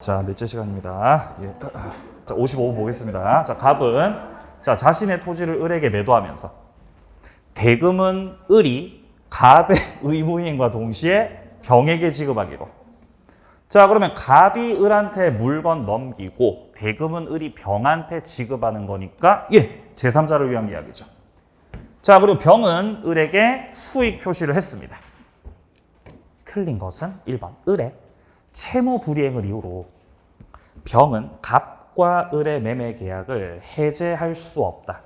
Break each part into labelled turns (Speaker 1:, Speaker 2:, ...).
Speaker 1: 자, 넷째 시간입니다. 예. 자, 55분 보겠습니다. 자, 갑은 자신의 토지를 을에게 매도하면서 대금은 을이 갑의 의무이행과 동시에 병에게 지급하기로. 자, 그러면 갑이 을한테 물건 넘기고 대금은 을이 병한테 지급하는 거니까 제3자를 위한 이야기죠. 자, 그리고 병은 을에게 수익 표시를 했습니다. 틀린 것은 1번 을의 채무 불이행을 이유로 병은 갑과 을의 매매 계약을 해제할 수 없다.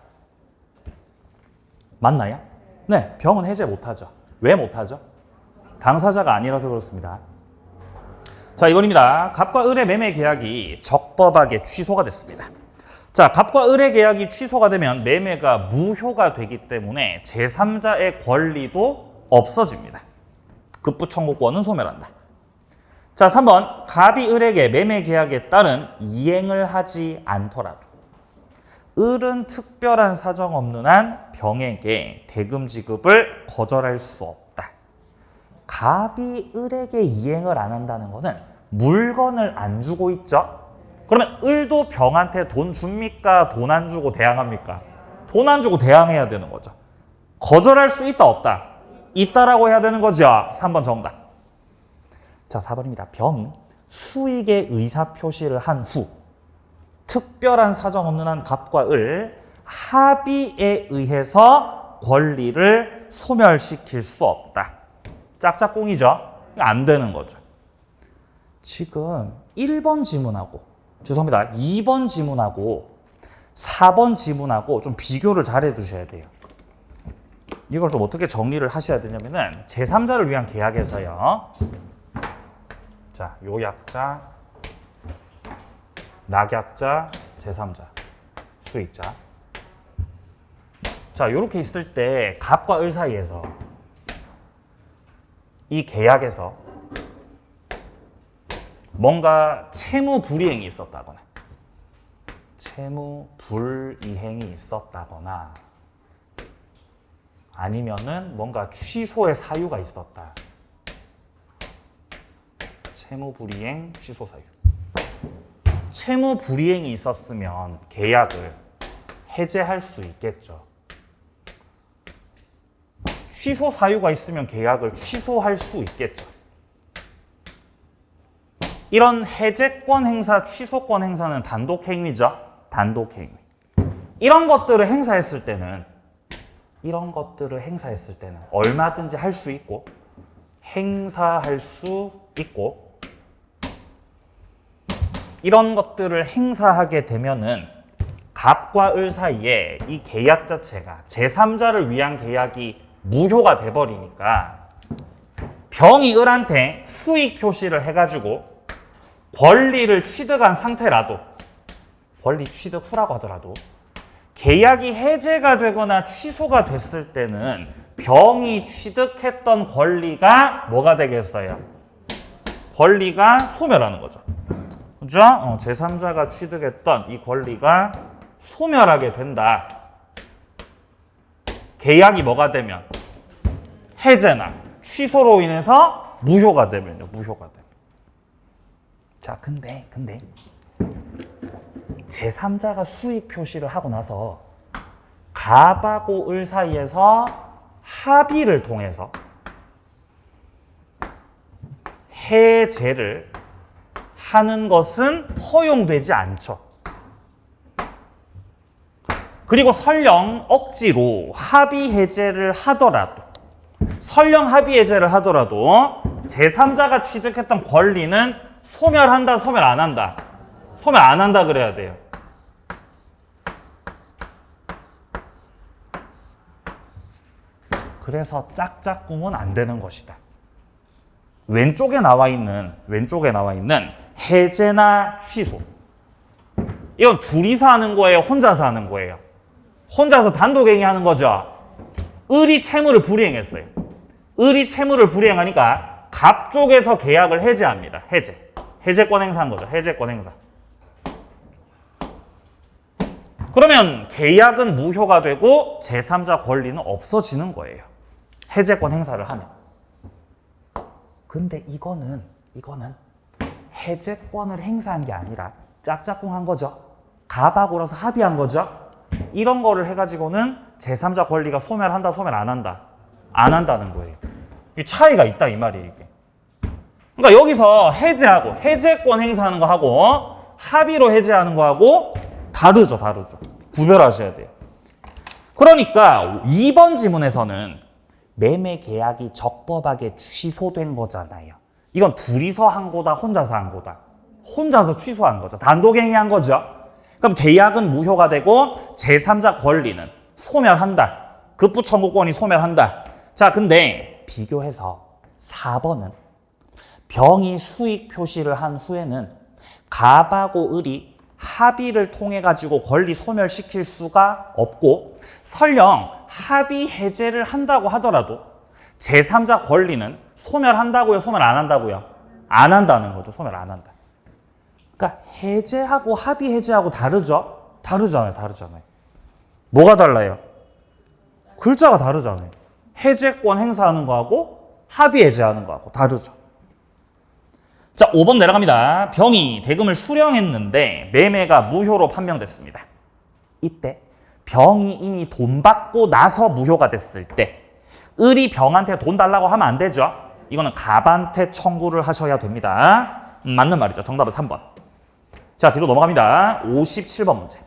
Speaker 1: 맞나요? 네, 병은 해제 못하죠. 왜 못하죠? 당사자가 아니라서 그렇습니다. 자, 이번입니다. 갑과 을의 매매 계약이 적법하게 취소가 됐습니다. 자, 갑과 을의 계약이 취소가 되면 매매가 무효가 되기 때문에 제3자의 권리도 없어집니다. 급부 청구권은 소멸한다. 자, 3번 갑이 을에게 매매 계약에 따른 이행을 하지 않더라도 을은 특별한 사정 없는 한 병에게 대금 지급을 거절할 수 없다. 갑이 을에게 이행을 안 한다는 것은 물건을 안 주고 있죠. 그러면 을도 병한테 돈 줍니까? 돈 안 주고 대항합니까? 돈 안 주고 대항해야 되는 거죠. 거절할 수 있다 없다? 있다라고 해야 되는 거죠. 3번 정답. 자, 4번입니다. 병이 수익의 의사표시를 한 후 특별한 사정 없는 한 갑과 을 합의에 의해서 권리를 소멸시킬 수 없다. 짝짝꿍이죠. 안 되는 거죠. 지금 1번 지문하고 2번 지문하고 4번 지문하고 좀 비교를 잘 해두셔야 돼요. 이걸 좀 어떻게 정리를 하셔야 되냐면은 제3자를 위한 계약에서요. 자, 요약자, 낙약자, 제3자, 수익자. 자, 요렇게 있을 때 갑과 을 사이에서 이 계약에서 뭔가 채무 불이행이 있었다거나 채무 불이행이 있었다거나 아니면은 뭔가 취소의 사유가 있었다. 채무 불이행, 취소 사유. 채무 불이행이 있었으면 계약을 해제할 수 있겠죠. 취소 사유가 있으면 계약을 취소할 수 있겠죠. 이런 해제권 행사, 취소권 행사는 단독 행위죠. 단독 행위. 이런 것들을 행사했을 때는 얼마든지 할 수 있고 행사할 수 있고 이런 것들을 행사하게 되면은 갑과 을 사이에 이 계약 자체가 제3자를 위한 계약이 무효가 돼버리니까 병이 을한테 수익 표시를 해가지고 권리를 취득한 상태라도 권리 취득 후라고 하더라도 계약이 해제가 되거나 취소가 됐을 때는 병이 취득했던 권리가 뭐가 되겠어요? 권리가 소멸하는 거죠. 그죠? 제3자가 취득했던 이 권리가 소멸하게 된다. 계약이 뭐가 되면? 해제나 취소로 인해서 무효가 되면요. 무효가 되면. 자, 근데 제3자가 수익 표시를 하고 나서 갑하고 을 사이에서 합의를 통해서 해제를 하는 것은 허용되지 않죠. 그리고 설령 억지로 합의 해제를 하더라도 제3자가 취득했던 권리는 소멸한다, 소멸 안 한다? 소멸 안 한다 그래야 돼요. 그래서 짝짝꿍은 안 되는 것이다. 왼쪽에 나와 있는 해제나 취소. 이건 둘이서 하는 거예요? 혼자서 하는 거예요? 혼자서 단독행위 하는 거죠? 을이 채무를 불이행했어요. 을이 채무를 불이행하니까 갑 쪽에서 계약을 해제합니다. 해제권 행사한 거죠. 해제권 행사. 그러면 계약은 무효가 되고 제3자 권리는 없어지는 거예요. 해제권 행사를 하면. 근데 이거는 해제권을 행사한 게 아니라 짝짝꿍 한 거죠. 갑하고라서 합의한 거죠. 이런 거를 해가지고는 제3자 권리가 소멸한다, 소멸 안 한다? 안 한다는 거예요. 이 차이가 있다 이 말이에요. 이게. 그러니까 여기서 해제하고 해제권 행사하는 거 하고 합의로 해제하는 거 하고 다르죠. 구별하셔야 돼요. 그러니까 2번 지문에서는 매매 계약이 적법하게 취소된 거잖아요. 이건 둘이서 한 거다, 혼자서 한 거다. 혼자서 취소한 거죠. 단독행위한 거죠. 그럼 계약은 무효가 되고 제3자 권리는 소멸한다. 급부 청구권이 소멸한다. 자, 근데 비교해서 4번은 병이 수익 표시를 한 후에는 갑하고 을이 합의를 통해 가지고 권리 소멸시킬 수가 없고 설령 합의 해제를 한다고 하더라도 제3자 권리는 소멸한다고요? 소멸 안 한다고요? 안 한다는 거죠. 소멸 안 한다. 그러니까 해제하고 합의 해제하고 다르죠? 다르잖아요. 뭐가 달라요? 글자가 다르잖아요. 해제권 행사하는 거하고 합의 해제하는 거하고 다르죠. 자, 5번 내려갑니다. 병이 대금을 수령했는데 매매가 무효로 판명됐습니다. 이때 병이 이미 돈 받고 나서 무효가 됐을 때 을이 병한테 돈 달라고 하면 안 되죠. 이거는 갑한테 청구를 하셔야 됩니다. 맞는 말이죠. 정답은 3번. 자, 뒤로 넘어갑니다. 57번 문제.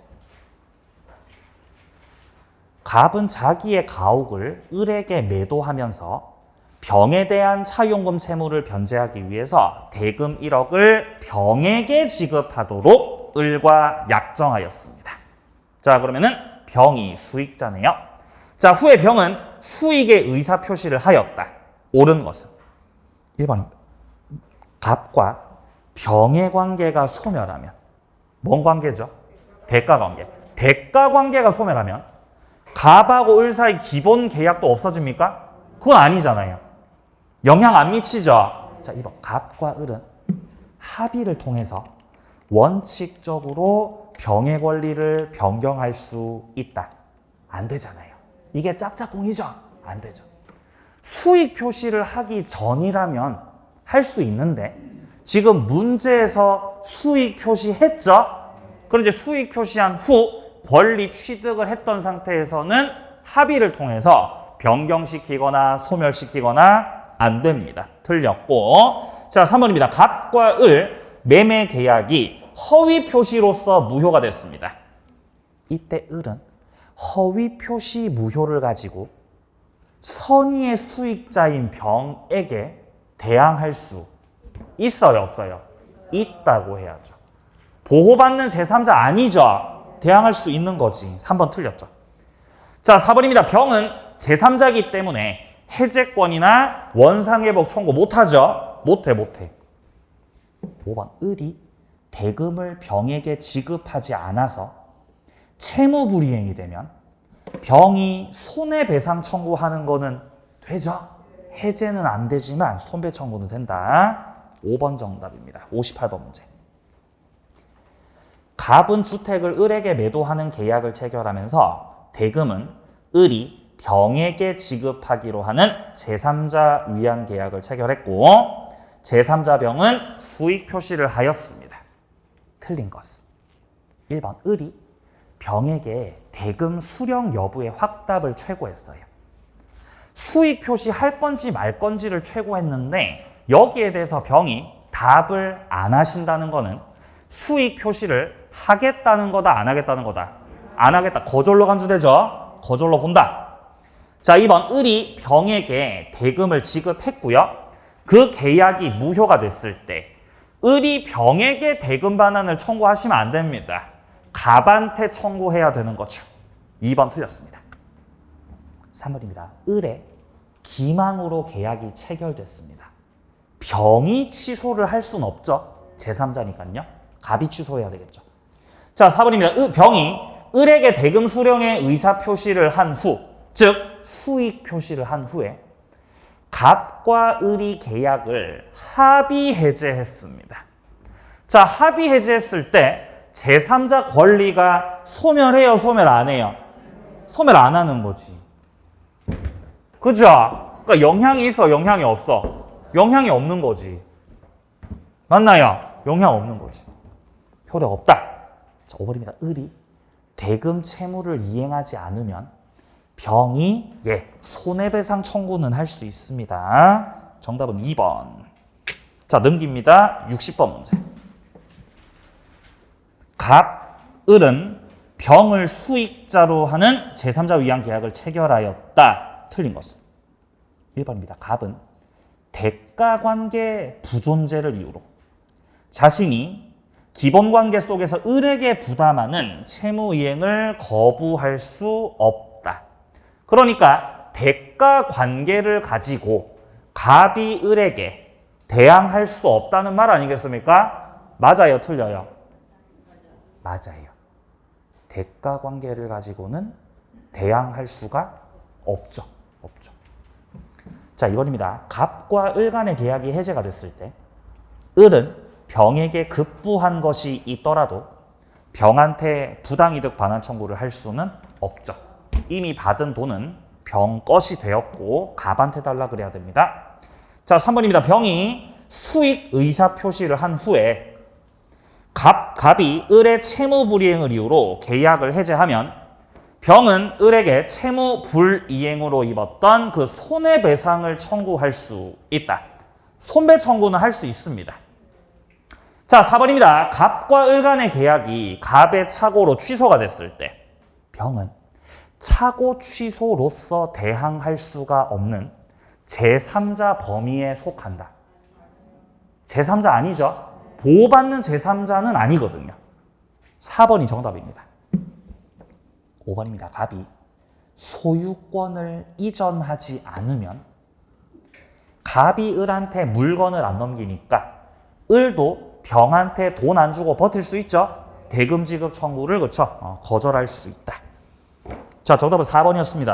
Speaker 1: 갑은 자기의 가옥을 을에게 매도하면서 병에 대한 차용금 채무를 변제하기 위해서 대금 1억을 병에게 지급하도록 을과 약정하였습니다. 자, 그러면은 병이 수익자네요. 자, 후에 병은 수익의 의사표시를 하였다. 옳은 것은 1번입니다. 갑과 병의 관계가 소멸하면 뭔 관계죠? 대가 관계. 대가 관계가 소멸하면 갑하고 을 사이 기본 계약도 없어집니까? 그건 아니잖아요. 영향 안 미치죠? 자, 2번. 갑과 을은 합의를 통해서 원칙적으로 병의 권리를 변경할 수 있다. 안 되잖아요. 이게 짝짝꿍이죠? 안 되죠. 수익 표시를 하기 전이라면 할 수 있는데 지금 문제에서 수익 표시했죠? 그럼 이제 수익 표시한 후 권리 취득을 했던 상태에서는 합의를 통해서 변경시키거나 소멸시키거나 안 됩니다. 틀렸고. 자, 3번입니다. 갑과 을 매매 계약이 허위 표시로서 무효가 됐습니다. 이때 을은 허위 표시 무효를 가지고 선의의 수익자인 병에게 대항할 수 있어요, 없어요? 있다고 해야죠. 보호받는 제3자 아니죠? 대항할 수 있는 거지. 3번 틀렸죠. 자, 4번입니다. 병은 제3자이기 때문에 해제권이나 원상회복 청구 못하죠? 못해. 5번. 을이 대금을 병에게 지급하지 않아서 채무불이행이 되면 병이 손해배상 청구하는 거는 되죠? 해제는 안 되지만 손배 청구는 된다. 5번 정답입니다. 58번 문제. 갑은 주택을 을에게 매도하는 계약을 체결하면서 대금은 을이 병에게 지급하기로 하는 제3자 위한 계약을 체결했고 제3자 병은 수익 표시를 하였습니다. 틀린 것은 1번. 을이 병에게 대금 수령 여부의 확답을 최고했어요. 수익 표시할 건지 말 건지를 최고했는데 여기에 대해서 병이 답을 안 하신다는 거는 수익 표시를 하겠다는 거다, 안 하겠다는 거다? 안 하겠다. 거절로 간주되죠? 거절로 본다. 자, 2번. 을이 병에게 대금을 지급했고요. 그 계약이 무효가 됐을 때 을이 병에게 대금 반환을 청구하시면 안 됩니다. 갑한테 청구해야 되는 거죠. 2번 틀렸습니다. 3번입니다. 을의 기망으로 계약이 체결됐습니다. 병이 취소를 할 수는 없죠. 제3자니까요. 갑이 취소해야 되겠죠. 자, 4번입니다. 병이 을에게 대금 수령의 의사 표시를 한 후, 즉 수익 표시를 한 후에 갑과 을이 계약을 합의 해제했습니다. 자, 합의 해제했을 때 제3자 권리가 소멸해요, 소멸 안 해요? 소멸 안 하는 거지. 그죠? 그러니까 영향이 있어, 영향이 없어? 영향이 없는 거지. 맞나요? 영향 없는 거지. 효력 없다. 자, 5번입니다. 을이 대금 채무를 이행하지 않으면 병이 손해배상 청구는 할 수 있습니다. 정답은 2번. 자, 넘깁니다. 60번 문제. 갑, 을은 병을 수익자로 하는 제3자 위한 계약을 체결하였다. 틀린 것은 1번입니다. 갑은 대가관계 부존재를 이유로 자신이 기본관계 속에서 을에게 부담하는 채무이행을 거부할 수 없다. 그러니까 대가관계를 가지고 갑이 을에게 대항할 수 없다는 말 아니겠습니까? 맞아요? 틀려요? 맞아요. 대가관계를 가지고는 대항할 수가 없죠. 자, 2번입니다. 갑과 을 간의 계약이 해제가 됐을 때 을은 병에게 급부한 것이 있더라도 병한테 부당이득 반환 청구를 할 수는 없죠. 이미 받은 돈은 병 것이 되었고 갑한테 달라 그래야 됩니다. 자, 3번입니다. 병이 수익 의사 표시를 한 후에 갑이 을의 채무 불이행을 이유로 계약을 해제하면 병은 을에게 채무 불이행으로 입었던 그 손해배상을 청구할 수 있다. 손배 청구는 할 수 있습니다. 자, 4번입니다. 갑과 을 간의 계약이 갑의 착오로 취소가 됐을 때 병은 착오 취소로서 대항할 수가 없는 제3자 범위에 속한다. 제3자 아니죠? 보호받는 제3자는 아니거든요. 4번이 정답입니다. 5번입니다. 갑이 소유권을 이전하지 않으면 갑이 을한테 물건을 안 넘기니까 을도 병한테 돈 안 주고 버틸 수 있죠? 대금 지급 청구를 거절할 수 있다. 자, 정답은 4번이었습니다.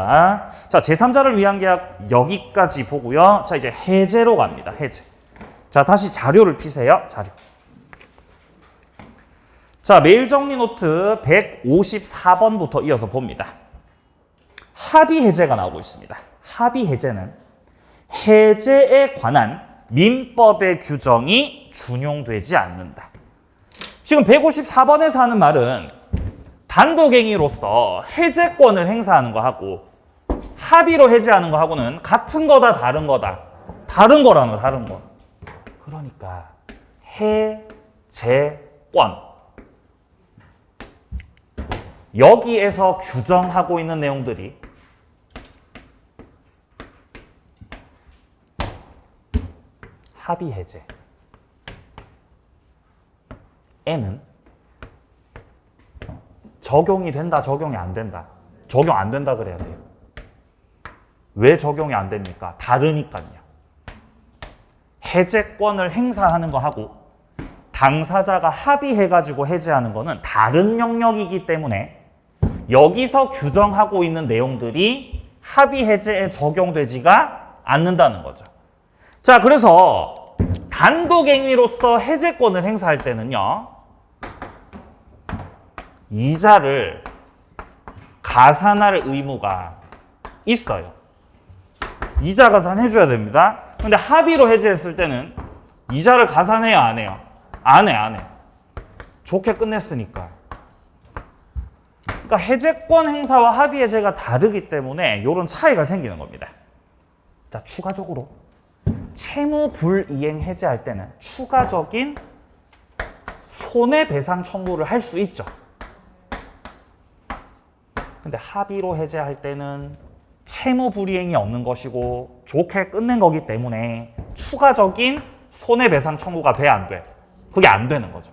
Speaker 1: 자, 제3자를 위한 계약 여기까지 보고요. 자, 이제 해제로 갑니다. 해제. 자, 다시 자료를 피세요. 자료. 자, 메일 정리 노트 154번부터 이어서 봅니다. 합의 해제가 나오고 있습니다. 합의 해제는 해제에 관한 민법의 규정이 준용되지 않는다. 지금 154번에서 하는 말은 단독행위로서 해제권을 행사하는 거하고 합의로 해제하는 거하고는 같은 거다 다른 거다. 다른 거라는 거, 다른 거. 그러니까 해제권. 여기에서 규정하고 있는 내용들이 합의 해제 에는 적용이 된다, 적용이 안 된다. 적용 안 된다 그래야 돼요. 왜 적용이 안 됩니까? 다르니까요. 해제권을 행사하는 거하고 당사자가 합의해가지고 해제하는 거는 다른 영역이기 때문에 여기서 규정하고 있는 내용들이 합의 해제에 적용되지가 않는다는 거죠. 자, 그래서 단독행위로서 해제권을 행사할 때는요, 이자를 가산할 의무가 있어요. 이자 가산해줘야 됩니다. 근데 합의로 해제했을 때는 이자를 가산해요, 안 해요? 안 해. 좋게 끝냈으니까. 그러니까 해제권 행사와 합의 해제가 다르기 때문에 이런 차이가 생기는 겁니다. 자, 추가적으로 채무 불이행 해제할 때는 추가적인 손해배상 청구를 할 수 있죠. 근데 합의로 해제할 때는 채무 불이행이 없는 것이고 좋게 끝낸 거기 때문에 추가적인 손해배상 청구가 돼, 안 돼? 그게 안 되는 거죠.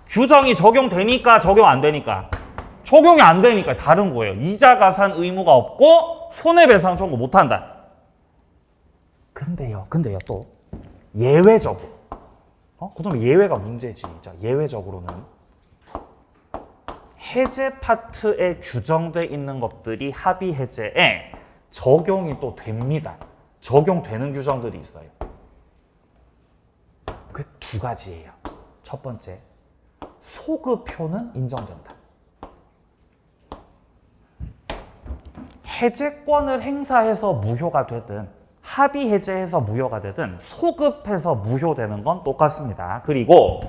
Speaker 1: 규정이 적용되니까 적용 안 되니까 적용이 안 되니까 다른 거예요. 이자 가산 의무가 없고 손해배상 청구 못 한다. 근데요 또 예외적으로 그다음에 예외가 문제지. 자, 예외적으로는 해제 파트에 규정돼 있는 것들이 합의 해제에 적용이 또 됩니다. 적용되는 규정들이 있어요. 그 두 가지예요. 첫 번째, 소급표는 인정된다. 해제권을 행사해서 무효가 되든 합의 해제해서 무효가 되든 소급해서 무효되는 건 똑같습니다. 그리고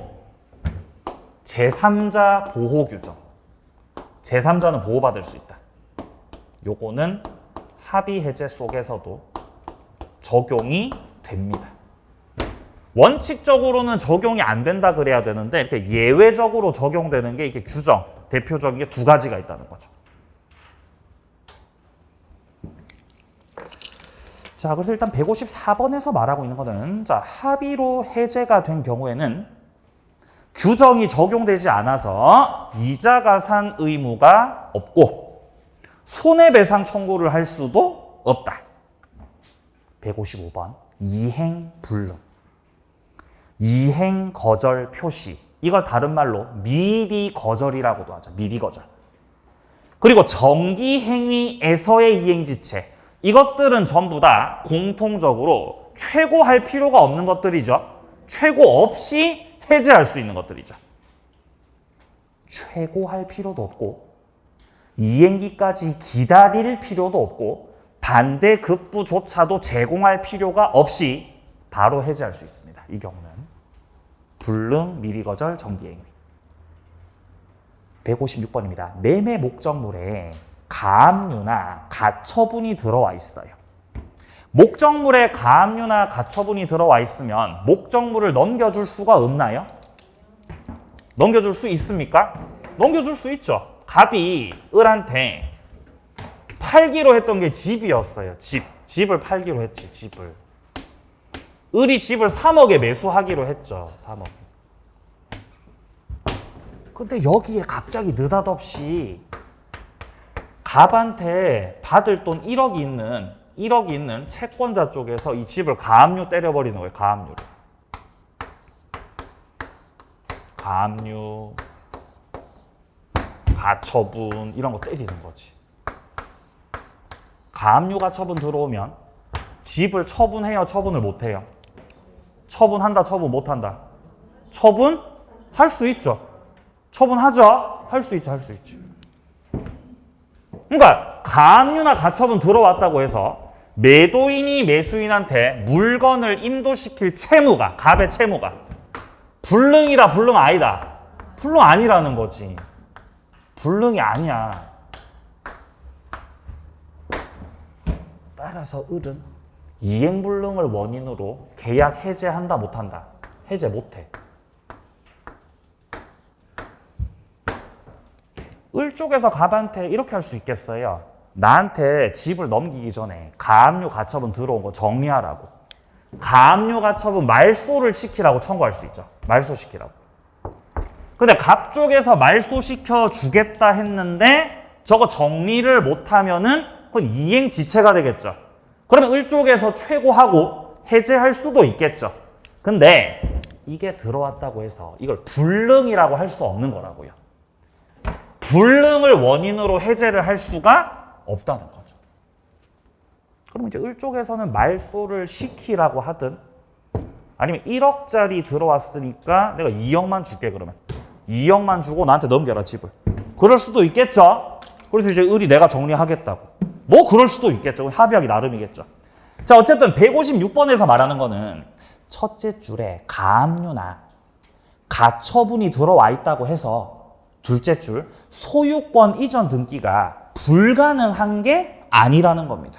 Speaker 1: 제3자 보호 규정. 제3자는 보호받을 수 있다. 요거는 합의 해제 속에서도 적용이 됩니다. 원칙적으로는 적용이 안 된다 그래야 되는데 이렇게 예외적으로 적용되는 게 이게 규정, 대표적인 게 두 가지가 있다는 거죠. 자, 그래서 일단 154번에서 말하고 있는 거는 자, 합의로 해제가 된 경우에는 규정이 적용되지 않아서 이자가산 의무가 없고 손해배상 청구를 할 수도 없다. 155번 이행불능. 이행거절 표시. 이걸 다른 말로 미리 거절이라고도 하죠. 미리 거절. 그리고 정기행위에서의 이행지체. 이것들은 전부 다 공통적으로 최고할 필요가 없는 것들이죠. 최고 없이 해제할 수 있는 것들이죠. 최고할 필요도 없고 이행기까지 기다릴 필요도 없고 반대급부조차도 제공할 필요가 없이 바로 해제할 수 있습니다. 이 경우는 불능, 미리거절, 정기행위. 156번입니다. 매매 목적물에 가압류나 가처분이 들어와 있어요. 목적물에 가압류나 가처분이 들어와 있으면 목적물을 넘겨줄 수가 없나요? 넘겨줄 수 있습니까? 넘겨줄 수 있죠. 갑이 을한테 팔기로 했던 게 집이었어요. 집을 팔기로 했지, 집을. 을이 집을 3억에 매수하기로 했죠. 3억. 근데 여기에 갑자기 느닷없이 갑한테 받을 돈 1억이 있는 채권자 쪽에서 이 집을 가압류 때려버리는 거예요. 가압류를. 가압류, 가처분 이런 거 때리는 거지. 가압류 가처분 들어오면 집을 처분해요? 처분을 못해요? 처분한다? 처분 못한다? 처분할 수 있죠. 처분하죠? 할 수 있죠. 할 수 있죠. 그러니까 가압류나 가처분 들어왔다고 해서 매도인이 매수인한테 물건을 인도시킬 채무가, 갑의 채무가 불능이다, 불능 아니다? 불능 아니라는 거지. 불능이 아니야. 따라서 을은 이행불능을 원인으로 계약 해제한다, 못한다? 해제 못해. 을 쪽에서 갑한테 이렇게 할 수 있겠어요. 나한테 집을 넘기기 전에 가압류 가처분 들어온 거 정리하라고. 가압류 가처분 말소를 시키라고 청구할 수 있죠. 말소시키라고. 근데 갑 쪽에서 말소시켜 주겠다 했는데 저거 정리를 못하면은 그건 이행지체가 되겠죠. 그러면 을 쪽에서 최고하고 해제할 수도 있겠죠. 근데 이게 들어왔다고 해서 이걸 불능이라고 할 수 없는 거라고요. 불능을 원인으로 해제를 할 수가 없다는 거죠. 그러면 이제 을 쪽에서는 말소를 시키라고 하든 아니면 1억짜리 들어왔으니까 내가 2억만 줄게 그러면 2억만 주고 나한테 넘겨라 집을. 그럴 수도 있겠죠. 그래서 이제 을이 내가 정리하겠다고. 뭐 그럴 수도 있겠죠. 합의하기 나름이겠죠. 자, 어쨌든 156번에서 말하는 거는 첫째 줄에 가압류나 가처분이 들어와 있다고 해서 둘째 줄 소유권 이전 등기가 불가능한 게 아니라는 겁니다.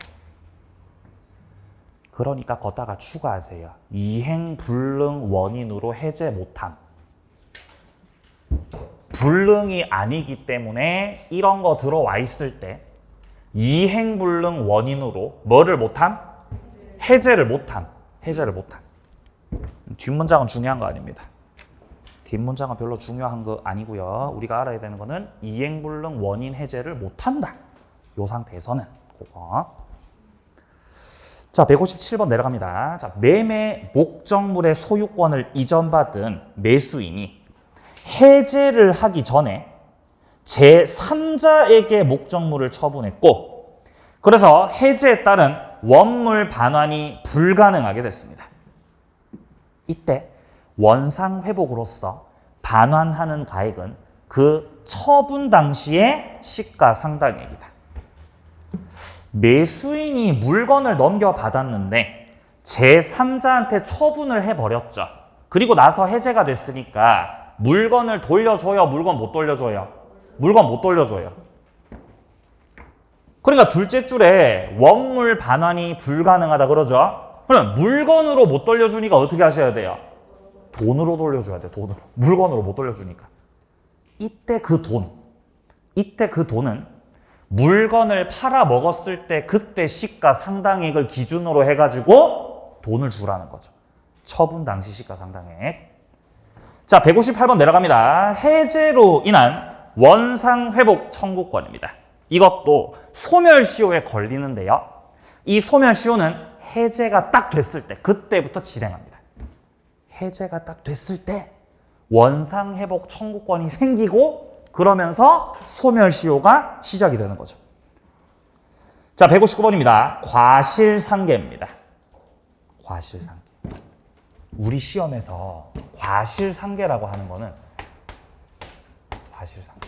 Speaker 1: 그러니까 걷다가 추가하세요. 이행불능 원인으로 해제 못함. 불능이 아니기 때문에 이런 거 들어와 있을 때 이행불능 원인으로 뭐를 못함? 해제를 못함. 해제를 못함. 뒷문장은 중요한 거 아닙니다. 뒷문장은 별로 중요한 거 아니고요. 우리가 알아야 되는 거는 이행불능 원인 해제를 못한다. 이 상태에서는 그거. 자, 157번 내려갑니다. 자, 매매 목적물의 소유권을 이전받은 매수인이 해제를 하기 전에 제3자에게 목적물을 처분했고 그래서 해제에 따른 원물 반환이 불가능하게 됐습니다. 이때 원상회복으로서 반환하는 가액은 그 처분 당시의 시가상당액이다. 매수인이 물건을 넘겨받았는데 제3자한테 처분을 해버렸죠. 그리고 나서 해제가 됐으니까 물건을 돌려줘요? 물건 못 돌려줘요? 물건 못 돌려줘요. 그러니까 둘째 줄에 원물 반환이 불가능하다 그러죠. 그럼 물건으로 못 돌려주니까 어떻게 하셔야 돼요? 돈으로 돌려줘야 돼. 돈으로. 물건으로 못 돌려주니까. 이때 그 돈은 물건을 팔아 먹었을 때 그때 시가 상당액을 기준으로 해가지고 돈을 주라는 거죠. 처분 당시 시가 상당액. 자, 158번 내려갑니다. 해제로 인한 원상 회복 청구권입니다. 이것도 소멸시효에 걸리는데요. 이 소멸시효는 해제가 딱 됐을 때, 그때부터 진행합니다. 해제가 딱 됐을 때 원상 회복 청구권이 생기고 그러면서 소멸시효가 시작이 되는 거죠. 자, 159번입니다. 과실상계입니다. 과실상계. 우리 시험에서 과실상계라고 하는 거는 과실상계.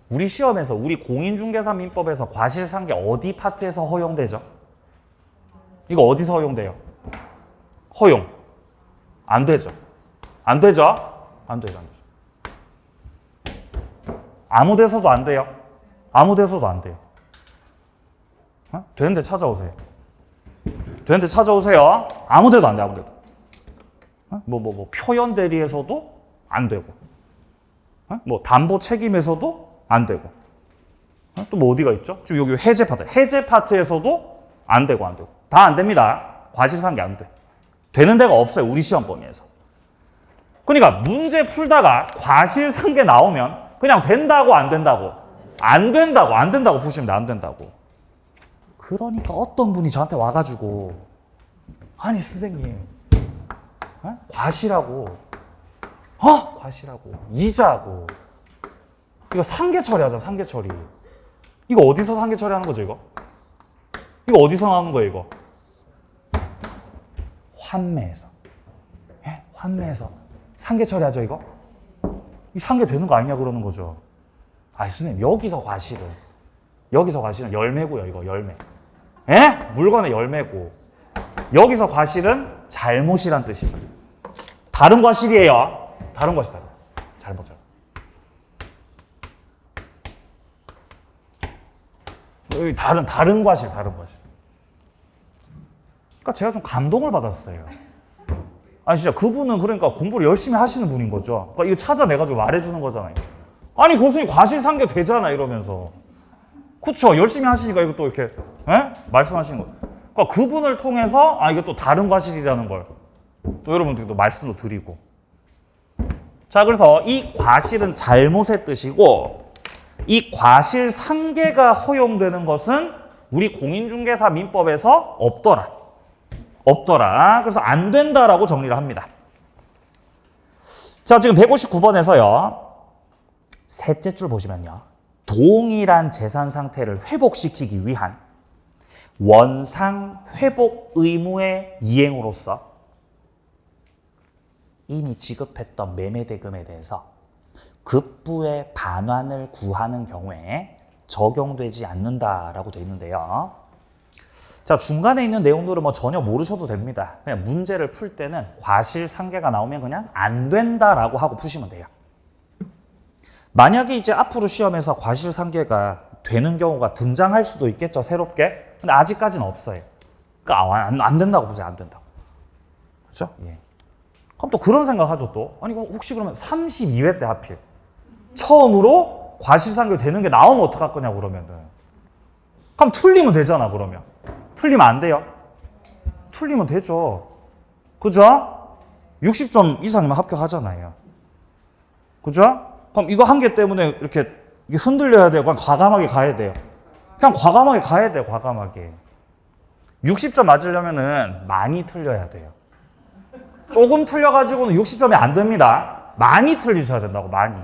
Speaker 1: 우리 시험에서 우리 공인중개사 민법에서 과실상계 어디 파트에서 허용되죠? 이거 어디서 허용돼요? 허용. 안 되죠. 안 되죠? 안 돼요. 안 돼요. 아무 데서도 안 돼요. 아무 데서도 안 돼요. 어? 되는데 찾아오세요. 되는데 찾아오세요. 아무 데도 안 돼. 아무 데도. 어? 표현 대리에서도 안 되고. 어? 담보 책임에서도 안 되고. 어? 또 뭐 어디가 있죠? 지금 여기 해제 파트. 해제 파트에서도 안 되고 안 되고. 다 안 됩니다. 과실상계 안 돼. 되는 데가 없어요. 우리 시험 범위에서. 그러니까 문제 풀다가 과실상계 나오면 그냥 된다고 안 된다고? 안 된다고. 안 된다고 보시면 돼. 안 된다고. 그러니까 어떤 분이 저한테 와가지고 아니 선생님 어? 과실하고 과실하고 이자하고 이거 상계 처리하자. 상계 처리. 이거 어디서 상계 처리하는 거죠? 이거 어디서 나오는 거예요? 이거 환매에서. 예? 환매에서 상계 처리하죠. 이거 이 상계 되는 거 아니냐 그러는 거죠. 아니 선생님 여기서 과실은 열매고요. 이거 열매. 예? 물건의 열매고 여기서 과실은 잘못이란 뜻이죠. 다른 과실이에요. 다른 과실. 잘못죠. 여기 다른 과실. 그러니까 제가 좀 감동을 받았어요. 아니 진짜 그분은 그러니까 공부를 열심히 하시는 분인 거죠. 그러니까 이거 찾아내가지고 말해주는 거잖아요. 아니 교수님 과실상계 되잖아 이러면서. 그쵸? 열심히 하시니까 이거 또 이렇게 말씀하시는 거. 그러니까 그분을 통해서 이게 또 다른 과실이라는 걸 또 여러분들도 말씀도 드리고. 자, 그래서 이 과실은 잘못의 뜻이고 이 과실상계가 허용되는 것은 우리 공인중개사 민법에서 없더라. 그래서 안 된다라고 정리를 합니다. 자, 지금 159번에서요. 셋째 줄 보시면요. 동일한 재산 상태를 회복시키기 위한 원상 회복 의무의 이행으로서 이미 지급했던 매매대금에 대해서 급부의 반환을 구하는 경우에 적용되지 않는다라고 되어 있는데요. 자, 중간에 있는 내용들은 전혀 모르셔도 됩니다. 그냥 문제를 풀 때는 과실상계가 나오면 그냥 안 된다라고 하고 푸시면 돼요. 만약에 이제 앞으로 시험에서 과실상계가 되는 경우가 등장할 수도 있겠죠, 새롭게. 근데 아직까지는 없어요. 그러니까 안 된다고 보세요, 안 된다고. 그렇죠? 예. 그럼 또 그런 생각하죠, 또. 아니, 혹시 그러면 32회 때 하필 처음으로 과실상계 되는 게 나오면 어떡할 거냐고 그러면은. 그럼 틀리면 되잖아, 그러면. 틀리면 안 돼요? 틀리면 되죠. 그죠? 60점 이상이면 합격하잖아요. 그죠? 그럼 이거 한 개 때문에 이렇게 흔들려야 돼요? 그냥 과감하게 가야 돼요? 그냥 과감하게 가야 돼요, 과감하게. 60점 맞으려면은 많이 틀려야 돼요. 조금 틀려가지고는 60점이 안 됩니다. 많이 틀리셔야 된다고, 많이.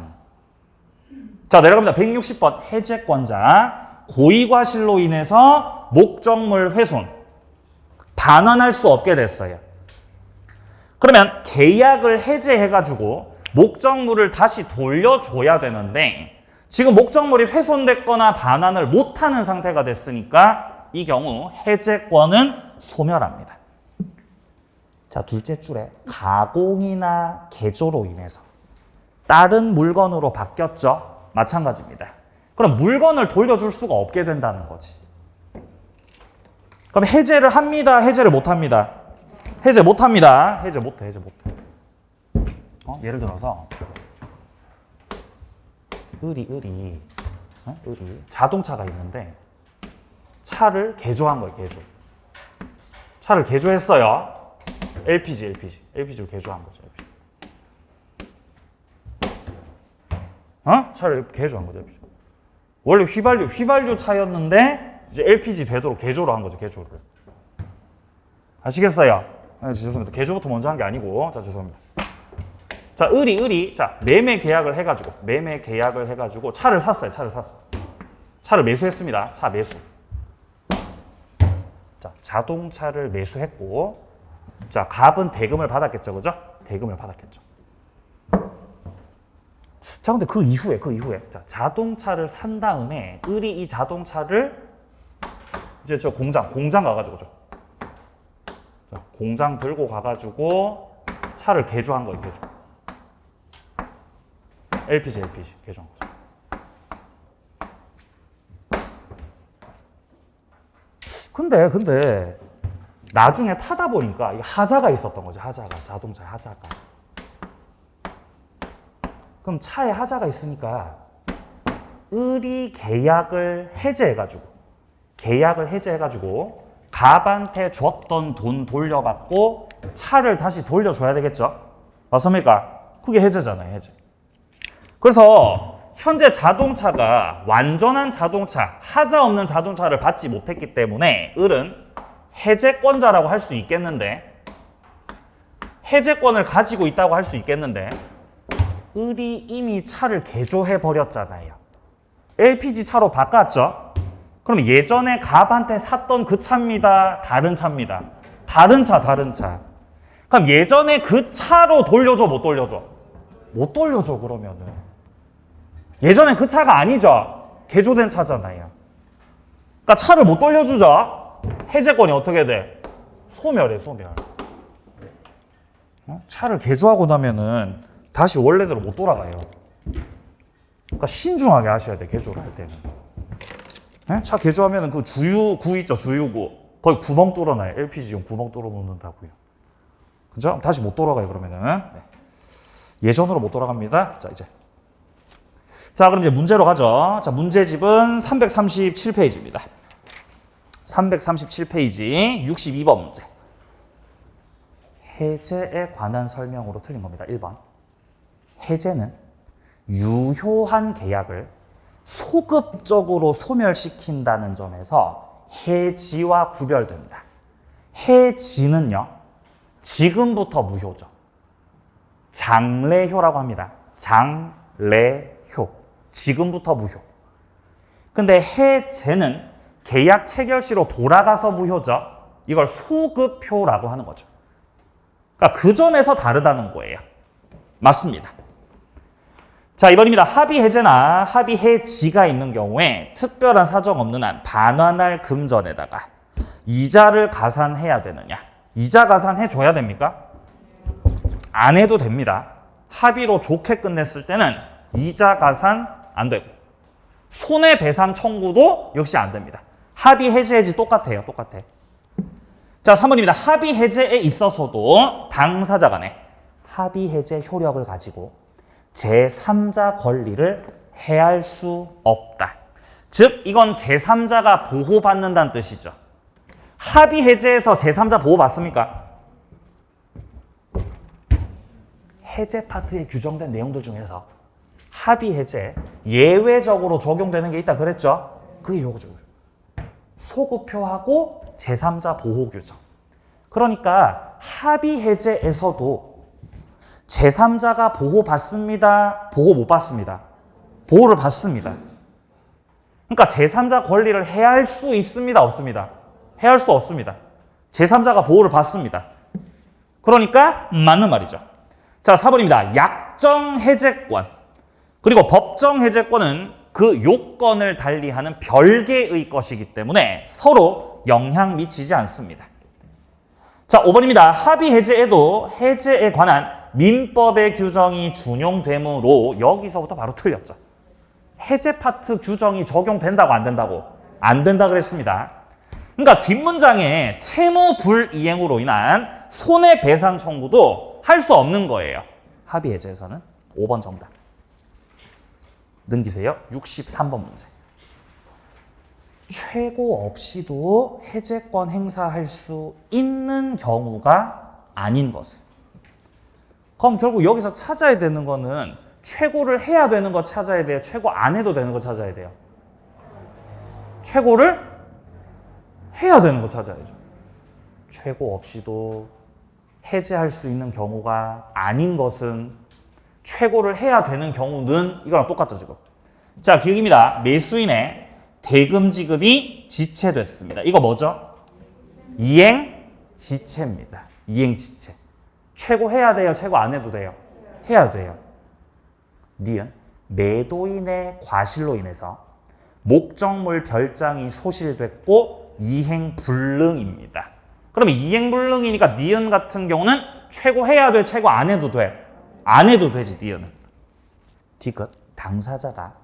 Speaker 1: 자, 내려갑니다. 160번. 해제권자. 고의과실로 인해서 목적물 훼손. 반환할 수 없게 됐어요. 그러면 계약을 해제해가지고 목적물을 다시 돌려줘야 되는데 지금 목적물이 훼손됐거나 반환을 못하는 상태가 됐으니까 이 경우 해제권은 소멸합니다. 자, 둘째 줄에 가공이나 개조로 인해서 다른 물건으로 바뀌었죠? 마찬가지입니다. 그럼 물건을 돌려줄 수가 없게 된다는 거지. 그럼 해제를 합니다? 해제를 못합니다? 해제 못합니다. 해제 못해. 예를 들어서 의리 자동차가 있는데 차를 개조한 거예요. 차를 개조했어요. LPG로 개조한 거죠. 차를 개조한 거죠. 원래 휘발유 차였는데 이제 LPG 되도록 개조를 한 거죠. 개조를. 아시겠어요? 죄송합니다. 개조부터 먼저 한 게 아니고, 자, 죄송합니다. 자, 자, 매매 계약을 해가지고 차를 샀어요. 차를 매수했습니다. 차 매수. 자, 자동차를 매수했고, 자, 갑은 대금을 받았겠죠, 그죠? 대금을 받았겠죠. 자, 근데 그 이후에, 자, 자동차를 산 다음에 을이 이 자동차를 이제 저 공장 가가지고, 자, 공장 들고 가가지고 차를 개조한 거예요, 개조. LPG 개조한 거죠. 근데 나중에 타다 보니까 하자가 있었던 거죠. 자동차에 하자가. 그럼 차에 하자가 있으니까 을이 계약을 해제해가지고 갑한테 줬던 돈 돌려받고 차를 다시 돌려줘야 되겠죠? 맞습니까? 그게 해제잖아요, 해제. 그래서 현재 자동차가 완전한 자동차, 하자 없는 자동차를 받지 못했기 때문에 을은 해제권자라고 할 수 있겠는데, 해제권을 가지고 있다고 할 수 있겠는데, 을이 이미 차를 개조해 버렸잖아요. LPG 차로 바꿨죠? 그럼 예전에 갑한테 샀던 그 차입니다? 다른 차입니다? 다른 차. 그럼 예전에 그 차로 돌려줘, 못 돌려줘? 못 돌려줘, 그러면은. 예전에 그 차가 아니죠? 개조된 차잖아요. 그러니까 차를 못 돌려주죠? 해제권이 어떻게 돼? 소멸. 차를 개조하고 나면은 다시 원래대로 못 돌아가요. 그러니까 신중하게 하셔야 돼, 개조를 할 때는. 네? 차 개조하면은 그 주유구 있죠, 주유구. 거기 구멍 뚫어놔요. LPG용 구멍 뚫어 놓는다고요. 그죠? 다시 못 돌아가요, 그러면은. 네. 예전으로 못 돌아갑니다. 자, 이제. 자, 그럼 이제 문제로 가죠. 자, 문제집은 337페이지입니다. 337페이지 62번 문제. 해제에 관한 설명으로 틀린 겁니다. 1번. 해제는 유효한 계약을 소급적으로 소멸시킨다는 점에서 해지와 구별된다. 해지는요, 지금부터 무효죠. 장래효라고 합니다. 장래효. 지금부터 무효. 근데 해제는 계약 체결 시로 돌아가서 무효죠. 이걸 소급효라고 하는 거죠. 그러니까 그 점에서 다르다는 거예요. 맞습니다. 자, 2번입니다. 합의 해제나 합의 해지가 있는 경우에 특별한 사정 없는 한 반환할 금전에다가 이자를 가산해야 되느냐? 이자 가산해줘야 됩니까? 안 해도 됩니다. 합의로 좋게 끝냈을 때는 이자 가산 안 되고 손해배상 청구도 역시 안 됩니다. 합의 해지 똑같아요. 자, 3번입니다. 합의 해제에 있어서도 당사자 간에 합의 해제 효력을 가지고 제3자 권리를 해할 수 없다. 즉, 이건 제3자가 보호받는다는 뜻이죠. 합의 해제에서 제3자 보호받습니까? 해제 파트에 규정된 내용들 중에서 합의 해제 예외적으로 적용되는 게 있다 그랬죠? 그게 요거죠. 소급효하고 제3자 보호 규정. 그러니까 합의 해제에서도 제3자가 보호받습니다? 보호 못 받습니다? 보호를 받습니다. 그러니까 제3자 권리를 해할 수 있습니다? 없습니다? 해할 수 없습니다. 제3자가 보호를 받습니다. 그러니까 맞는 말이죠. 자, 4번입니다. 약정 해제권 그리고 법정 해제권은 그 요건을 달리하는 별개의 것이기 때문에 서로 영향 미치지 않습니다. 자, 5번입니다. 합의 해제에도 해제에 관한 민법의 규정이 준용되므로 여기서부터 바로 틀렸죠. 해제 파트 규정이 적용된다고 안 된다고? 안 된다 그랬습니다. 그러니까 뒷문장에 채무 불이행으로 인한 손해배상 청구도 할 수 없는 거예요. 합의 해제에서는. 5번 정답. 넘기세요. 63번 문제. 최고 없이도 해제권 행사할 수 있는 경우가 아닌 것은. 그럼 결국 여기서 찾아야 되는 거는 최고를 해야 되는 거 찾아야 돼요? 최고 안 해도 되는 거 찾아야 돼요? 최고를 해야 되는 거 찾아야죠. 최고 없이도 해제할 수 있는 경우가 아닌 것은 최고를 해야 되는 경우는 이거랑 똑같죠 지금. 자, 기억입니다. 매수인의 대금 지급이 지체됐습니다. 이거 뭐죠? 이행 지체입니다. 이행 지체. 최고 해야 돼요? 최고 안 해도 돼요? 해야 돼요. 니은 매도인의 과실로 인해서 목적물 별장이 소실됐고 이행 불능입니다. 그러면 이행 불능이니까 니은 같은 경우는 최고 해야 돼? 최고 안 해도 돼? 안 해도 되지, 니은은. 디귿 당사자가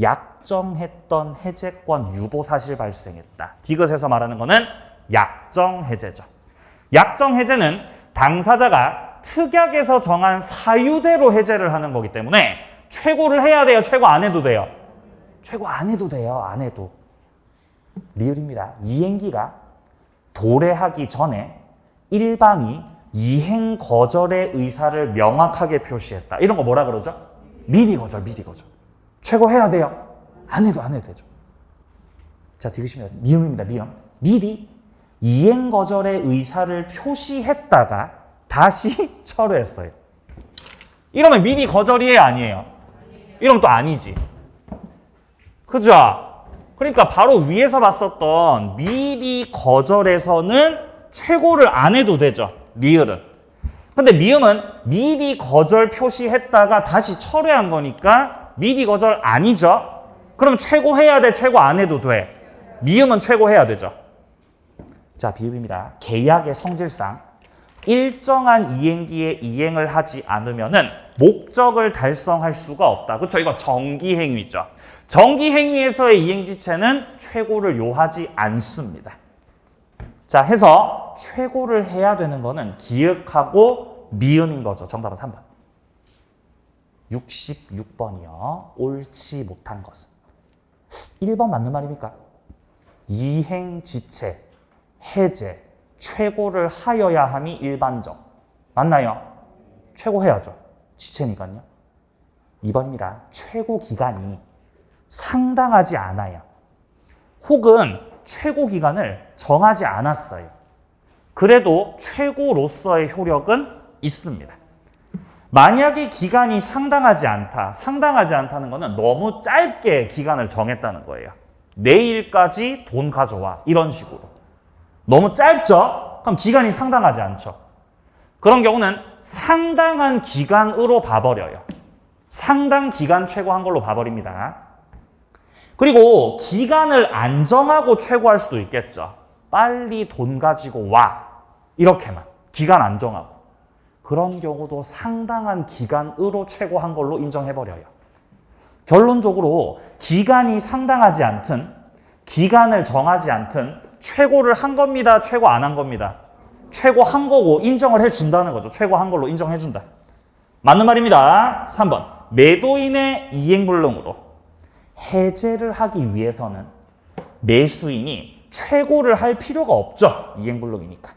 Speaker 1: 약정했던 해제권 유보 사실 발생했다. 디귿에서 말하는 거는 약정 해제죠. 약정 해제는 당사자가 특약에서 정한 사유대로 해제를 하는 거기 때문에 최고를 해야 돼요? 최고 안 해도 돼요? 최고 안 해도 돼요. 안 해도. 리을입니다. 이행기가 도래하기 전에 일방이 이행 거절의 의사를 명확하게 표시했다. 이런 거 뭐라 그러죠? 미리 거절, 미리 거절. 최고 해야 돼요? 안 해도 되죠. 자, 디귿입니다. 미음입니다. 미음. 미리 이행 거절의 의사를 표시했다가 다시 철회했어요. 이러면 미리 거절이에요? 아니에요? 이러면 또 아니지. 그죠? 그러니까 바로 위에서 봤었던 미리 거절에서는 최고를 안 해도 되죠. 리을은. 근데 미음은 미리 거절 표시했다가 다시 철회한 거니까 미리 거절 아니죠. 그럼 최고 해야 돼? 최고 안 해도 돼? 미음은 최고 해야 되죠. 자, 비읍입니다. 계약의 성질상 일정한 이행기에 이행을 하지 않으면은 목적을 달성할 수가 없다. 그렇죠? 이거 정기행위죠. 정기행위에서의 이행지체는 최고를 요하지 않습니다. 자, 해서 최고를 해야 되는 거는 기역하고 미음인 거죠. 정답은 3번. 66번이요. 옳지 못한 것은. 1번 맞는 말입니까? 이행지체, 해제, 최고를 하여야 함이 일반적. 맞나요? 최고 해야죠. 지체니까요. 2번입니다. 최고 기간이 상당하지 않아요. 혹은 최고 기간을 정하지 않았어요. 그래도 최고로서의 효력은 있습니다. 만약에 기간이 상당하지 않다. 상당하지 않다는 것은 너무 짧게 기간을 정했다는 거예요. 내일까지 돈 가져와. 이런 식으로. 너무 짧죠? 그럼 기간이 상당하지 않죠. 그런 경우는 상당한 기간으로 봐버려요. 상당 기간 최고한 걸로 봐버립니다. 그리고 기간을 안 정하고 최고할 수도 있겠죠. 빨리 돈 가지고 와. 이렇게만. 기간 안 정하고. 그런 경우도 상당한 기간으로 최고한 걸로 인정해버려요. 결론적으로 기간이 상당하지 않든 기간을 정하지 않든 최고를 한 겁니다. 최고 안 한 겁니다. 최고 한 거고 인정을 해준다는 거죠. 최고 한 걸로 인정해준다. 맞는 말입니다. 3번. 매도인의 이행불능으로 해제를 하기 위해서는 매수인이 최고를 할 필요가 없죠. 이행불능이니까.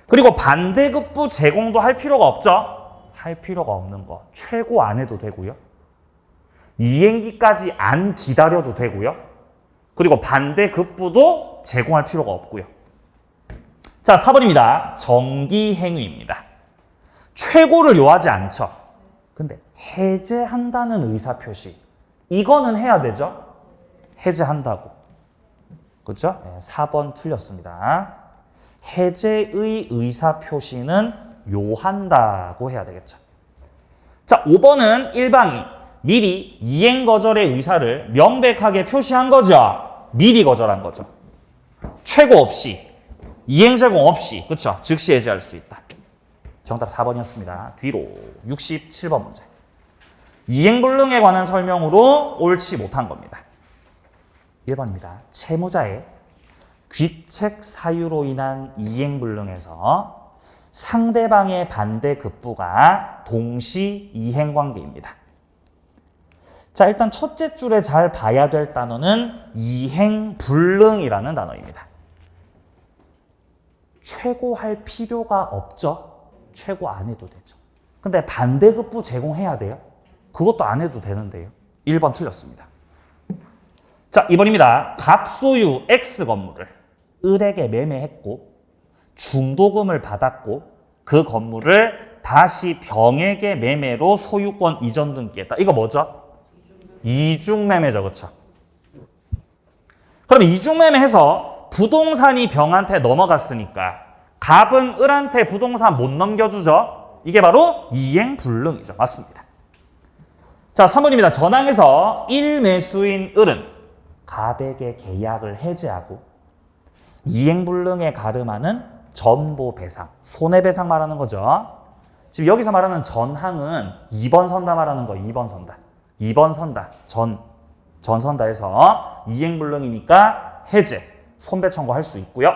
Speaker 1: 그리고 반대급부 제공도 할 필요가 없죠. 할 필요가 없는 거. 최고 안 해도 되고요. 이행기까지 안 기다려도 되고요. 그리고 반대급부도 제공할 필요가 없고요. 자, 4번입니다. 정기행위입니다. 최고를 요하지 않죠. 근데 해제한다는 의사표시. 이거는 해야 되죠. 해제한다고. 그렇죠? 네, 4번 틀렸습니다. 해제의 의사표시는 요한다고 해야 되겠죠. 자, 5번은 일방이 미리 이행 거절의 의사를 명백하게 표시한 거죠. 미리 거절한 거죠. 최고 없이, 이행 제공 없이, 그쵸? 즉시 해제할 수 있다. 정답 4번이었습니다. 뒤로 67번 문제. 이행불능에 관한 설명으로 옳지 못한 겁니다. 1번입니다. 채무자의 귀책 사유로 인한 이행불능에서 상대방의 반대 급부가 동시 이행 관계입니다. 자, 일단 첫째 줄에 잘 봐야 될 단어는 이행불능이라는 단어입니다. 최고할 필요가 없죠. 최고 안 해도 되죠. 근데 반대급부 제공해야 돼요? 그것도 안 해도 되는데요. 1번 틀렸습니다. 자, 2번입니다. 갑소유 X 건물을 을에게 매매했고 중도금을 받았고 그 건물을 다시 병에게 매매로 소유권 이전 등기했다. 이거 뭐죠? 이중매매죠. 그렇죠? 그럼 이중매매해서 부동산이 병한테 넘어갔으니까 갑은 을한테 부동산 못 넘겨주죠? 이게 바로 이행불능이죠. 맞습니다. 자, 3번입니다. 전항에서 1매수인 을은 갑에게 계약을 해지하고 이행불능에 가름하는 전보배상, 손해배상 말하는 거죠. 지금 여기서 말하는 전항은 2번 선다 말하는 거예요. 2번 선다. 2번 선다. 전선다에서 이행불능이니까 해제, 손배 청구할 수 있고요.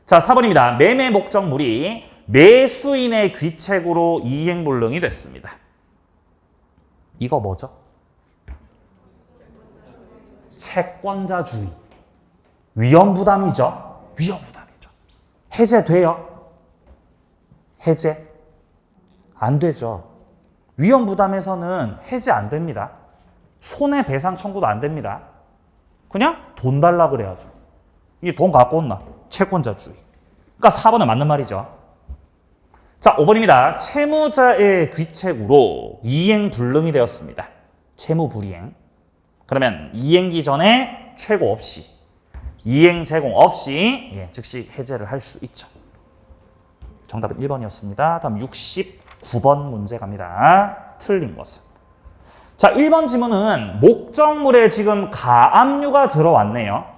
Speaker 1: 자, 4번입니다. 매매 목적물이 매수인의 귀책으로 이행불능이 됐습니다. 이거 뭐죠? 채권자주의. 위험부담이죠. 위험부담이죠. 해제돼요? 해제? 안 되죠. 위험부담에서는 해제 안 됩니다. 손해배상 청구도 안 됩니다. 그냥 돈 달라 그래야죠. 이게 돈 갖고 온나? 채권자주의. 그러니까 4번은 맞는 말이죠. 자, 5번입니다. 채무자의 귀책으로 이행불능이 되었습니다. 채무불이행. 그러면 이행기 전에 최고 없이, 이행 제공 없이 즉시 해제를 할 수 있죠. 정답은 1번이었습니다. 다음 69번 문제 갑니다. 틀린 것은. 자, 1번 지문은 목적물에 지금 가압류가 들어왔네요.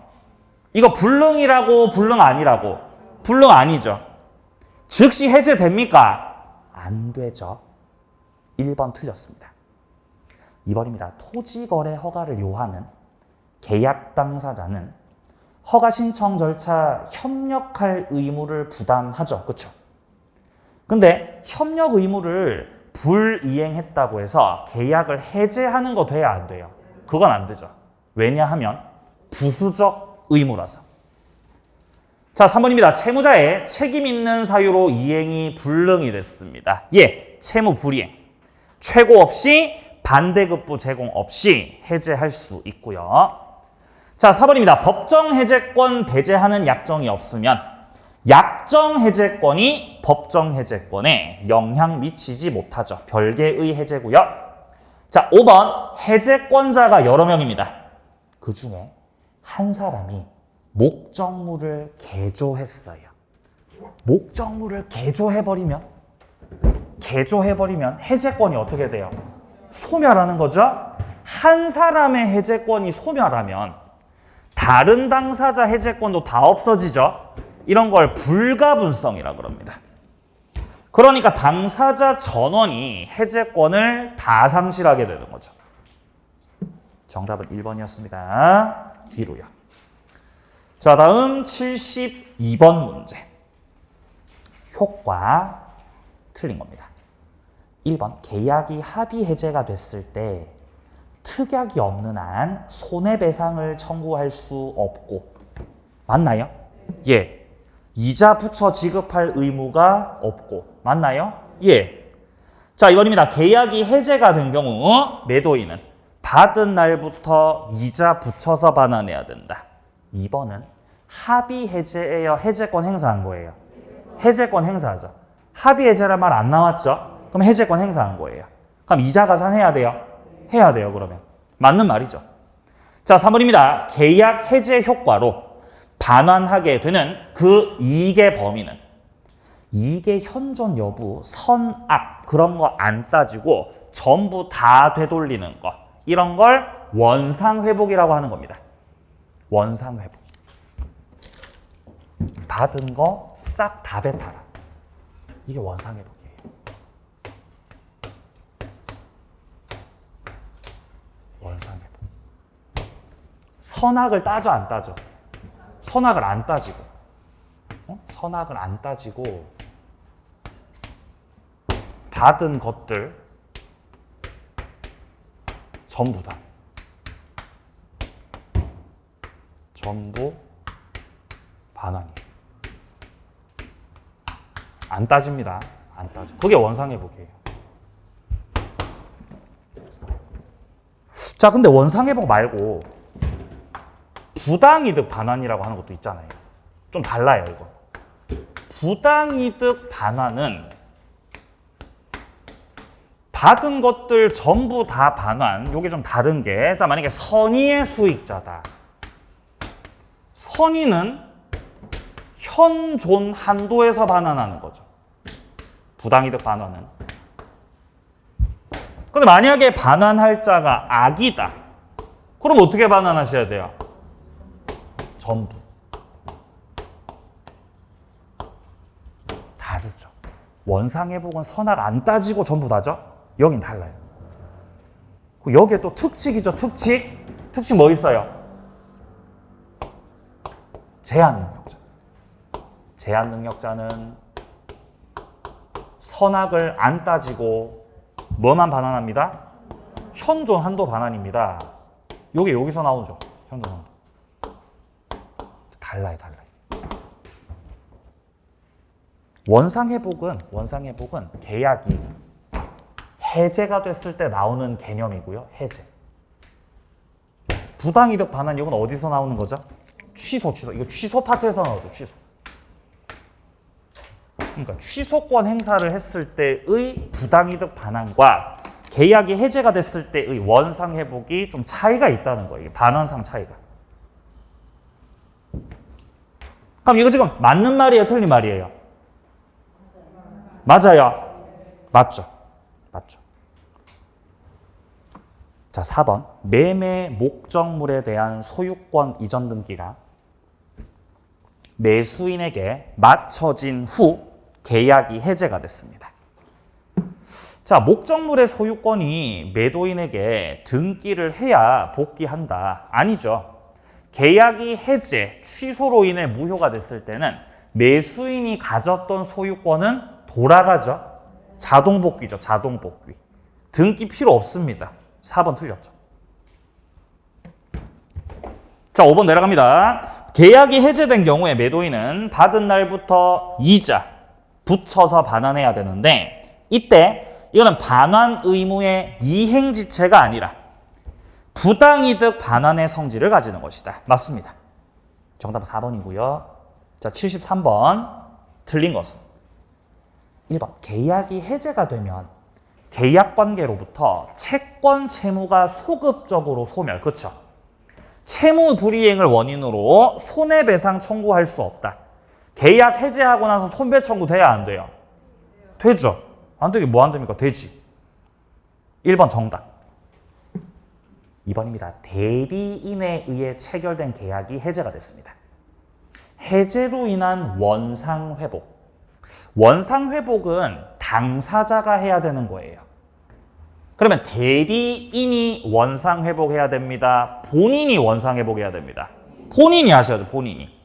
Speaker 1: 이거 불능이라고 불능 아니라고? 불능 아니죠. 즉시 해제됩니까? 안 되죠. 1번 틀렸습니다. 2번입니다. 토지거래 허가를 요하는 계약 당사자는 허가 신청 절차 협력할 의무를 부담하죠. 그렇죠? 근데 협력 의무를 불이행했다고 해서 계약을 해제하는 거 돼야 안 돼요? 그건 안 되죠. 왜냐하면 부수적 의무라서. 자, 3번입니다. 채무자의 책임 있는 사유로 이행이 불능이 됐습니다. 예, 채무 불이행. 최고 없이 반대급부 제공 없이 해제할 수 있고요. 자, 4번입니다. 법정 해제권 배제하는 약정이 없으면 약정 해제권이 법정 해제권에 영향 미치지 못하죠. 별개의 해제고요. 자, 5번 해제권자가 여러 명입니다. 그 중에 한 사람이 목적물을 개조했어요. 목적물을 개조해버리면 해제권이 어떻게 돼요? 소멸하는 거죠. 한 사람의 해제권이 소멸하면 다른 당사자 해제권도 다 없어지죠. 이런 걸 불가분성이라고 그럽니다. 그러니까 당사자 전원이 해제권을 다 상실하게 되는 거죠. 정답은 1번이었습니다. 뒤로요. 자, 다음 72번 문제. 효과 틀린 겁니다. 1번 계약이 합의 해제가 됐을 때 특약이 없는 한 손해배상을 청구할 수 없고, 맞나요? 예. 이자 붙여 지급할 의무가 없고, 맞나요? 예. 자, 2번입니다. 계약이 해제가 된 경우 매도인은 받은 날부터 이자 붙여서 반환해야 된다. 2번은 합의 해제에요? 해제권 행사한 거예요? 해제권 행사하죠. 합의 해제란 말 안 나왔죠? 그럼 해제권 행사한 거예요. 그럼 이자 가산해야 돼요? 해야 돼요, 그러면. 맞는 말이죠. 자, 3번입니다. 계약 해제 효과로 반환하게 되는 그 이익의 범위는 이익의 현존 여부, 선악 그런 거 안 따지고 전부 다 되돌리는 거. 이런 걸 원상회복이라고 하는 겁니다. 원상회복. 받은 거 싹 다 뱉어라. 이게 원상회복이에요. 원상회복. 선악을 따져 안 따져? 선악을 안 따지고. 선악을 안 따지고 받은 것들 전부 다. 전부 반환이에요. 안 따집니다. 안 따져. 그게 원상회복이에요. 자, 근데 원상회복 말고 부당이득 반환이라고 하는 것도 있잖아요. 좀 달라요, 이거. 부당이득 반환은 받은 것들 전부 다 반환. 요게 좀 다른 게, 자, 만약에 선의의 수익자다. 선의는 현존 한도에서 반환하는 거죠. 부당이득 반환은. 근데 만약에 반환할 자가 악이다. 그럼 어떻게 반환하셔야 돼요? 전부. 다르죠. 원상회복은 선악 안 따지고 전부 다죠? 여긴 달라요. 여기에 또 특칙이죠, 특칙. 특칙 뭐 있어요? 제한 능력자. 제한 능력자는 선악을 안 따지고 뭐만 반환합니다? 현존 한도 반환입니다. 요게 여기서 나오죠. 현존 한도. 달라요. 원상회복은 계약이 해제가 됐을 때 나오는 개념이고요. 해제. 부당이득 반환 이건 어디서 나오는 거죠? 취소. 이거 취소 파트에서 나오죠. 취소. 그러니까 취소권 행사를 했을 때의 부당이득 반환과 계약이 해제가 됐을 때의 원상회복이 좀 차이가 있다는 거예요. 반환상 차이가. 그럼 이거 지금 맞는 말이에요? 틀린 말이에요? 맞아요. 맞죠. 자, 4번. 매매 목적물에 대한 소유권 이전 등기가 매수인에게 맞춰진 후 계약이 해제가 됐습니다. 자, 목적물의 소유권이 매도인에게 등기를 해야 복귀한다. 아니죠. 계약이 해제, 취소로 인해 무효가 됐을 때는 매수인이 가졌던 소유권은 돌아가죠. 자동 복귀죠. 자동 복귀. 등기 필요 없습니다. 4번 틀렸죠. 자, 5번 내려갑니다. 계약이 해제된 경우에 매도인은 받은 날부터 이자 붙여서 반환해야 되는데, 이때 이거는 반환 의무의 이행지체가 아니라 부당이득 반환의 성질을 가지는 것이다. 맞습니다. 정답은 4번이고요. 자, 73번 틀린 것은 1번. 계약이 해제가 되면 계약관계로부터 채권 채무가 소급적으로 소멸. 그렇죠? 채무 불이행을 원인으로 손해배상 청구할 수 없다. 계약 해제하고 나서 손배 청구 돼야 안 돼요? 되죠. 안 되게 뭐 안 됩니까? 되지. 1번 정답. 2번입니다. 대리인에 의해 체결된 계약이 해제가 됐습니다. 해제로 인한 원상회복. 원상회복은 당사자가 해야 되는 거예요. 그러면 대리인이 원상회복해야 됩니다. 본인이 원상회복해야 됩니다. 본인이 하셔야 돼요. 본인이.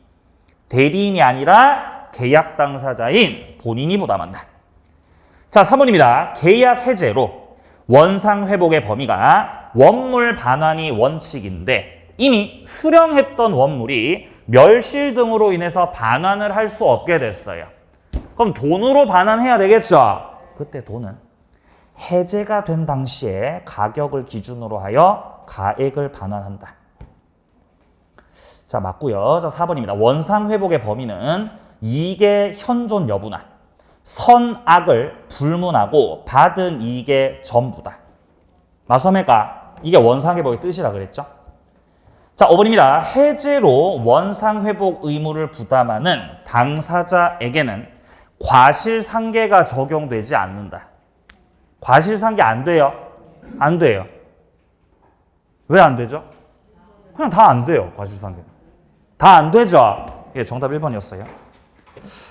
Speaker 1: 대리인이 아니라 계약 당사자인 본인이 부담한다. 자, 3번입니다. 계약 해제로 원상회복의 범위가 원물 반환이 원칙인데 이미 수령했던 원물이 멸실 등으로 인해서 반환을 할 수 없게 됐어요. 그럼 돈으로 반환해야 되겠죠? 그때 돈은 해제가 된 당시에 가격을 기준으로 하여 가액을 반환한다. 자, 맞고요. 자, 4번입니다. 원상회복의 범위는 이익의 현존 여부나 선악을 불문하고 받은 이익의 전부다. 맞습니까? 이게 원상회복의 뜻이라 그랬죠? 자, 5번입니다. 해제로 원상회복 의무를 부담하는 당사자에게는 과실상계가 적용되지 않는다. 과실상계 안 돼요? 안 돼요. 왜 안 되죠? 그냥 다 안 돼요. 과실상계. 다 안 되죠? 예, 정답 1번이었어요.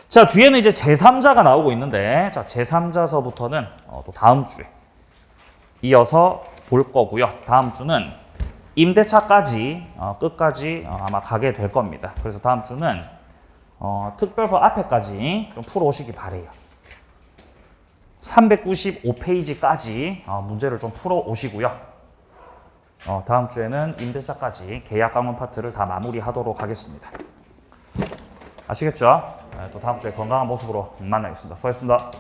Speaker 1: 자, 뒤에는 이제 제3자가 나오고 있는데, 자, 제3자서부터는 또 다음 주에 이어서 볼 거고요. 다음 주는 임대차까지 끝까지 아마 가게 될 겁니다. 그래서 다음 주는 특별법 앞에까지 좀 풀어오시기 바래요. 395페이지까지 문제를 좀 풀어오시고요. 다음 주에는 임대차까지 계약 강론 파트를 다 마무리하도록 하겠습니다. 아시겠죠? 네, 또 다음 주에 건강한 모습으로 만나겠습니다. 수고하셨습니다.